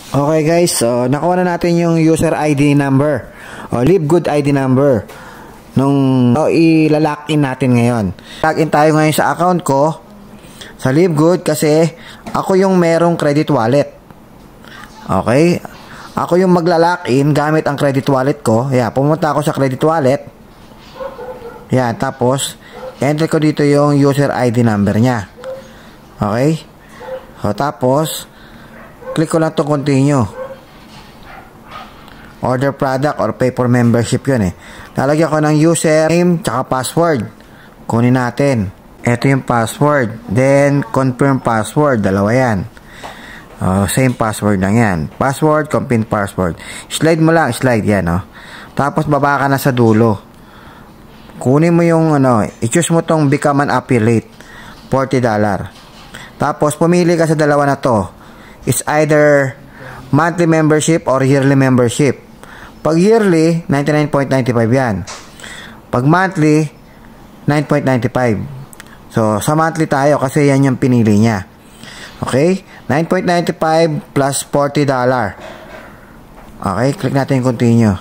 Okay guys, so nakuha na natin yung user ID number o LiveGood ID number nung ilalock in natin ngayon. Login tayo ngayon sa account ko sa LiveGood kasi ako yung merong credit wallet. Okay? Ako yung magla-lock in gamit ang credit wallet ko. Yan, pumunta ako sa credit wallet. Yan, tapos enter ko dito yung user ID number niya. Okay? So, tapos click ko lang to continue. Order product or pay for membership yun eh. Lalagyan ko ng user name tsaka password. Kunin natin. Ito yung password. Then, confirm password. Dalawa yan. Same password lang yan. Password, confirm password. Slide mo lang. Slide yan. Tapos, baba ka na sa dulo. Kunin mo yung i-choose mo tong become an affiliate. $40. Tapos, pumili ka sa dalawa na to. Is either monthly membership or yearly membership. Pag yearly, 99.95 yan. Pag monthly, 9.95. So, sa monthly tayo kasi yan yung pinili niya. Okay? 9.95 plus $40. Okay? Click natin yung continue.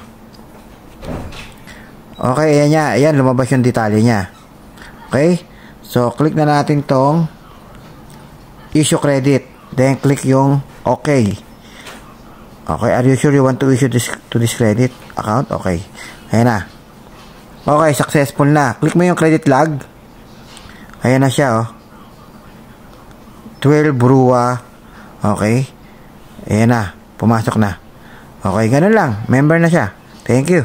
Okay, ayan niya. Ayan, lumabas yung detalye niya. Okay? So, click na natin tong issue credit. Then, click yung okay. Okay, are you sure you want to issue to this credit account? Okay. Ayan na. Okay, successful na. Click mo yung credit log. Ayan na siya, 12 Brua. Okay. Ayan na. Pumasok na. Okay, ganun lang. Member na siya. Thank you.